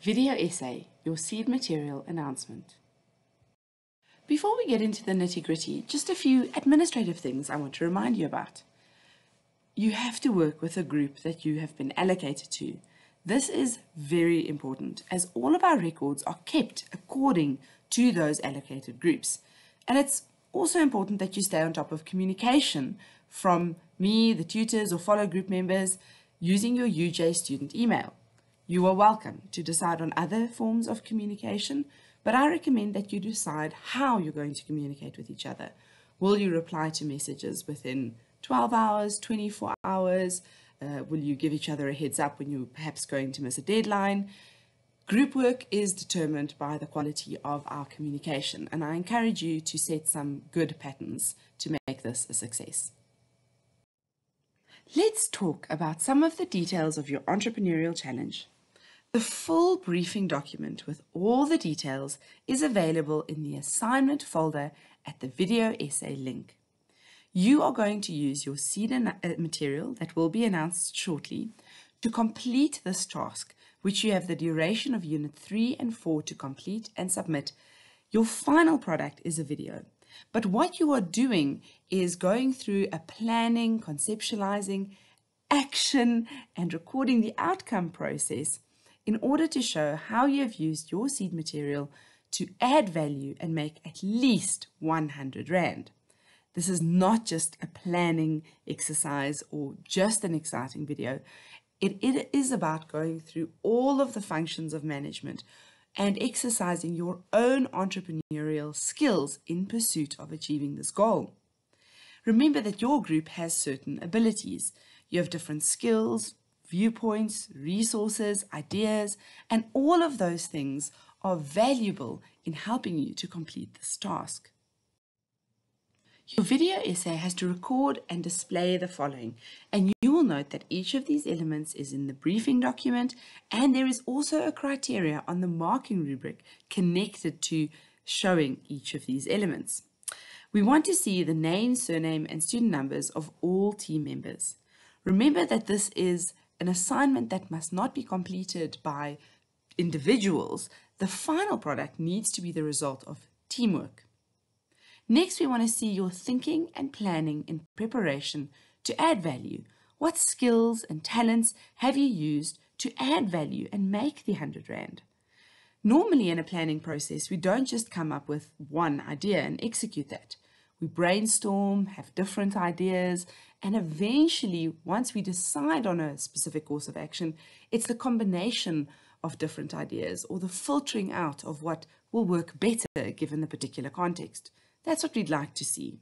Video essay, your seed material announcement. Before we get into the nitty-gritty, just a few administrative things I want to remind you about. You have to work with a group that you have been allocated to. This is very important as all of our records are kept according to those allocated groups. And it's also important that you stay on top of communication from me, the tutors or follow group members using your UJ student email. You are welcome to decide on other forms of communication, but I recommend that you decide how you're going to communicate with each other. Will you reply to messages within 12 hours, 24 hours? Will you give each other a heads up when you're perhaps going to miss a deadline? Group work is determined by the quality of our communication, and I encourage you to set some good patterns to make this a success. Let's talk about some of the details of your entrepreneurial challenge. The full briefing document with all the details is available in the assignment folder at the video essay link. You are going to use your seed material that will be announced shortly to complete this task, which you have the duration of Unit 3 and 4 to complete and submit. Your final product is a video. But what you are doing is going through a planning, conceptualizing, action, and recording the outcome process in order to show how you have used your seed material to add value and make at least 100 Rand. This is not just a planning exercise or just an exciting video. It is about going through all of the functions of management and exercising your own entrepreneurial skills in pursuit of achieving this goal. Remember that your group has certain abilities. You have different skills, viewpoints, resources, ideas, and all of those things are valuable in helping you to complete this task. Your video essay has to record and display the following, and you will note that each of these elements is in the briefing document, and there is also a criteria on the marking rubric connected to showing each of these elements. We want to see the name, surname, and student numbers of all team members. Remember that this is an assignment that must not be completed by individuals. The final product needs to be the result of teamwork. Next, we want to see your thinking and planning in preparation to add value. What skills and talents have you used to add value and make the 100 Rand? Normally in a planning process, we don't just come up with one idea and execute that. We brainstorm, have different ideas, and eventually, once we decide on a specific course of action, it's the combination of different ideas or the filtering out of what will work better given the particular context. That's what we'd like to see.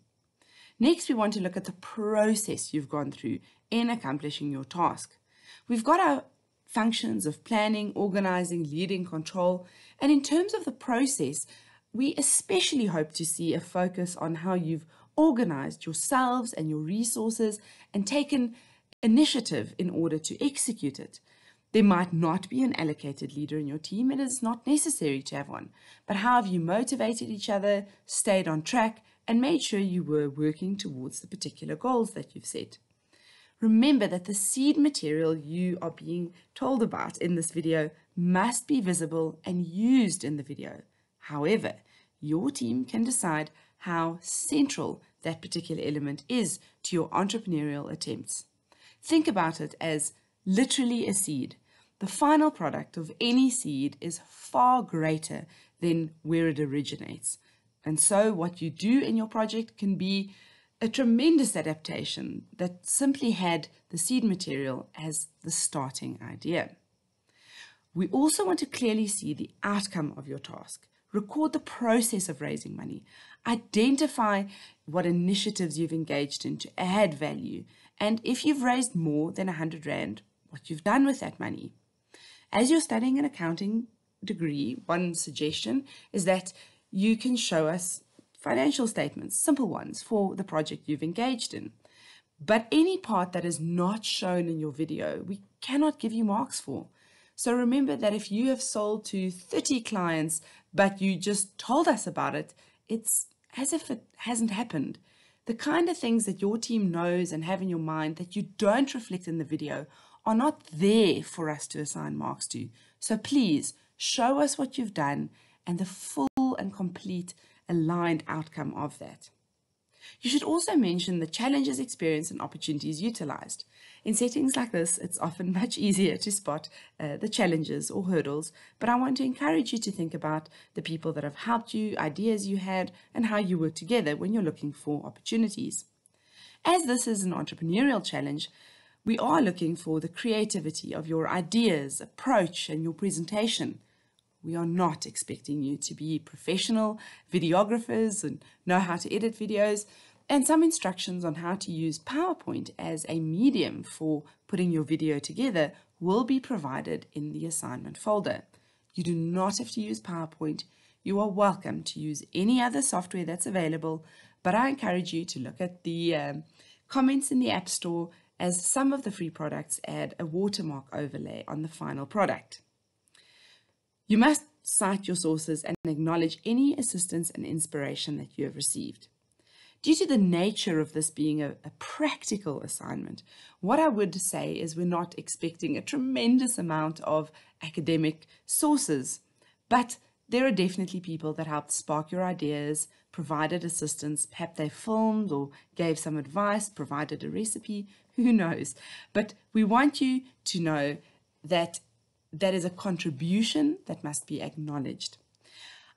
Next, we want to look at the process you've gone through in accomplishing your task. We've got our functions of planning, organizing, leading, control, and in terms of the process, we especially hope to see a focus on how you've organized yourselves and your resources and taken initiative in order to execute it. There might not be an allocated leader in your team. It is not necessary to have one. But how have you motivated each other, stayed on track, and made sure you were working towards the particular goals that you've set? Remember that the seed material you are being told about in this video must be visible and used in the video. However, your team can decide how central that particular element is to your entrepreneurial attempts. Think about it as literally a seed. The final product of any seed is far greater than where it originates. And so what you do in your project can be a tremendous adaptation that simply had the seed material as the starting idea. We also want to clearly see the outcome of your task. Record the process of raising money. Identify what initiatives you've engaged in to add value. And if you've raised more than 100 Rand, what you've done with that money. As you're studying an accounting degree, one suggestion is that you can show us financial statements, simple ones, for the project you've engaged in. But any part that is not shown in your video, we cannot give you marks for. So remember that if you have sold to 30 clients, but you just told us about it, it's as if it hasn't happened. The kind of things that your team knows and have in your mind that you don't reflect in the video are not there for us to assign marks to. So please show us what you've done and the full and complete aligned outcome of that. You should also mention the challenges experienced and opportunities utilized. In settings like this, it's often much easier to spot the challenges or hurdles, but I want to encourage you to think about the people that have helped you, ideas you had, and how you work together when you're looking for opportunities. As this is an entrepreneurial challenge, we are looking for the creativity of your ideas, approach, and your presentation. We are not expecting you to be professional videographers and know how to edit videos, and some instructions on how to use PowerPoint as a medium for putting your video together will be provided in the assignment folder. You do not have to use PowerPoint. You are welcome to use any other software that's available, but I encourage you to look at the comments in the App Store, as some of the free products add a watermark overlay on the final product. You must cite your sources and acknowledge any assistance and inspiration that you have received. Due to the nature of this being a practical assignment, what I would say is we're not expecting a tremendous amount of academic sources, but there are definitely people that helped spark your ideas, provided assistance, perhaps they filmed or gave some advice, provided a recipe, who knows. But we want you to know that that is a contribution that must be acknowledged.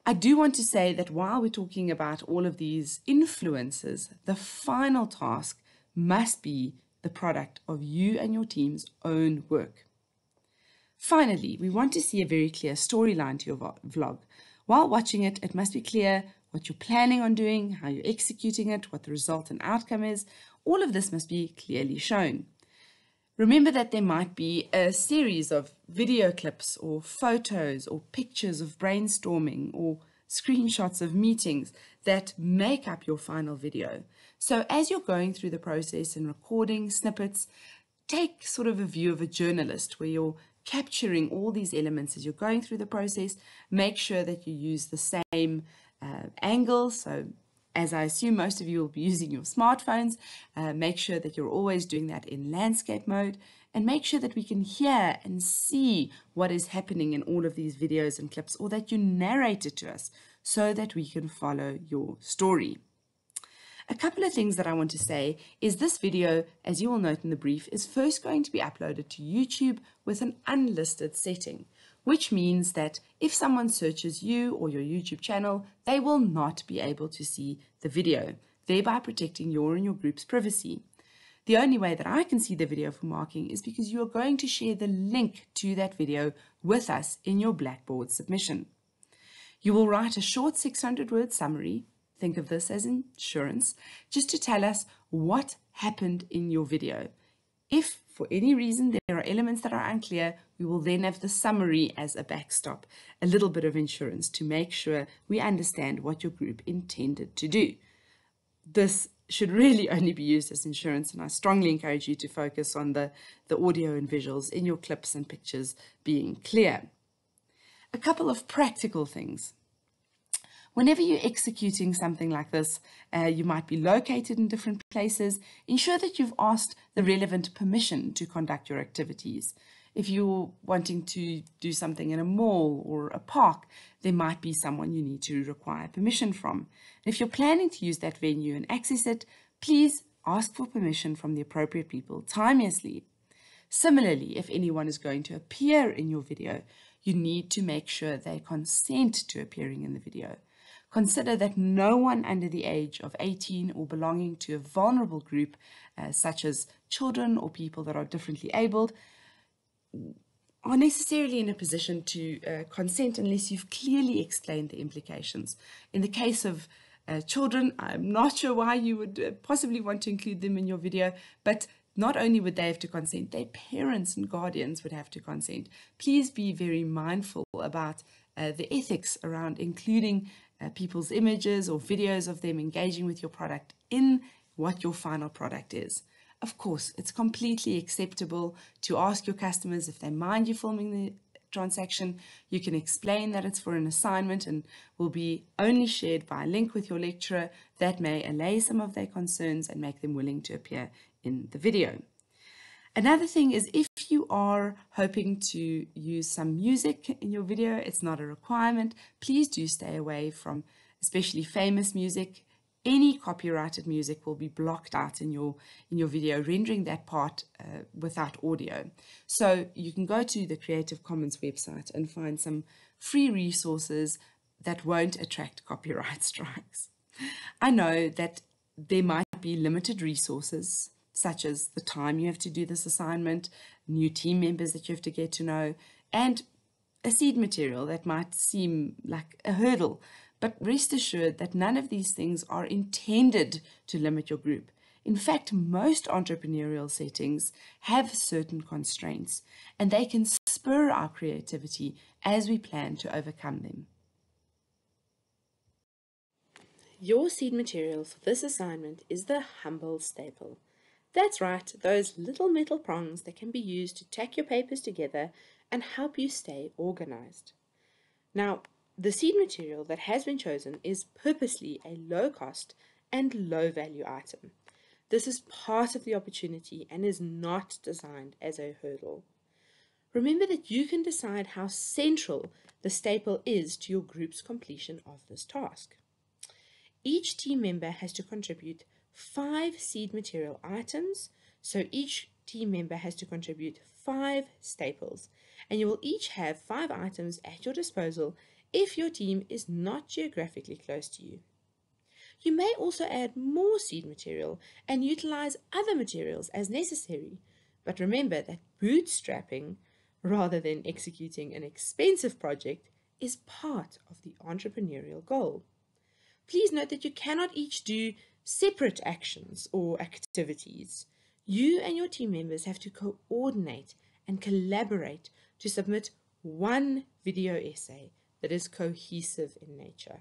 I do want to say that while we're talking about all of these influences, the final task must be the product of you and your team's own work. Finally, we want to see a very clear storyline to your vlog. While watching it, it must be clear what you're planning on doing, how you're executing it, what the result and outcome is. All of this must be clearly shown. Remember that there might be a series of video clips or photos or pictures of brainstorming or screenshots of meetings that make up your final video. So as you're going through the process and recording snippets, take sort of a view of a journalist where you're capturing all these elements as you're going through the process. Make sure that you use the same angle. So as I assume most of you will be using your smartphones, make sure that you're always doing that in landscape mode, and make sure that we can hear and see what is happening in all of these videos and clips, or that you narrate it to us so that we can follow your story. A couple of things that I want to say is this video, as you will note in the brief, is first going to be uploaded to YouTube with an unlisted setting, which means that if someone searches you or your YouTube channel, they will not be able to see the video, thereby protecting your and your group's privacy. The only way that I can see the video for marking is because you are going to share the link to that video with us in your Blackboard submission. You will write a short 600-word summary, think of this as insurance, just to tell us what happened in your video. If for any reason there are elements that are unclear, we will then have the summary as a backstop, a little bit of insurance to make sure we understand what your group intended to do. This should really only be used as insurance, and I strongly encourage you to focus on the audio and visuals in your clips and pictures being clear. A couple of practical things. Whenever you're executing something like this, you might be located in different places. Ensure that you've asked the relevant permission to conduct your activities. If you're wanting to do something in a mall or a park, there might be someone you need to require permission from. If you're planning to use that venue and access it, please ask for permission from the appropriate people timeously. Similarly, if anyone is going to appear in your video, you need to make sure they consent to appearing in the video. Consider that no one under the age of 18 or belonging to a vulnerable group, such as children or people that are differently abled, are necessarily in a position to consent unless you've clearly explained the implications. In the case of children, I'm not sure why you would possibly want to include them in your video, but not only would they have to consent, their parents and guardians would have to consent. Please be very mindful about the ethics around including people's images or videos of them engaging with your product in what your final product is. Of course, it's completely acceptable to ask your customers if they mind you filming the transaction. You can explain that it's for an assignment and will be only shared by a link with your lecturer. That may allay some of their concerns and make them willing to appear in the video. Another thing is if you are hoping to use some music in your video, it's not a requirement. Please do stay away from especially famous music. Any copyrighted music will be blocked out in your video, rendering that part without audio. So you can go to the Creative Commons website and find some free resources that won't attract copyright strikes. I know that there might be limited resources, such as the time you have to do this assignment, new team members that you have to get to know, and a seed material that might seem like a hurdle. But rest assured that none of these things are intended to limit your group. In fact, most entrepreneurial settings have certain constraints, and they can spur our creativity as we plan to overcome them. Your seed material for this assignment is the Humble Staple. That's right, those little metal prongs that can be used to tack your papers together and help you stay organized. Now, the seed material that has been chosen is purposely a low-cost and low-value item. This is part of the opportunity and is not designed as a hurdle. Remember that you can decide how central the staple is to your group's completion of this task. Each team member has to contribute 5 seed material items, so each team member has to contribute 5 staples, and you will each have 5 items at your disposal if your team is not geographically close to you. You may also add more seed material and utilize other materials as necessary, but remember that bootstrapping, rather than executing an expensive project, is part of the entrepreneurial goal. Please note that you cannot each do separate actions or activities. You and your team members have to coordinate and collaborate to submit one video essay that is cohesive in nature.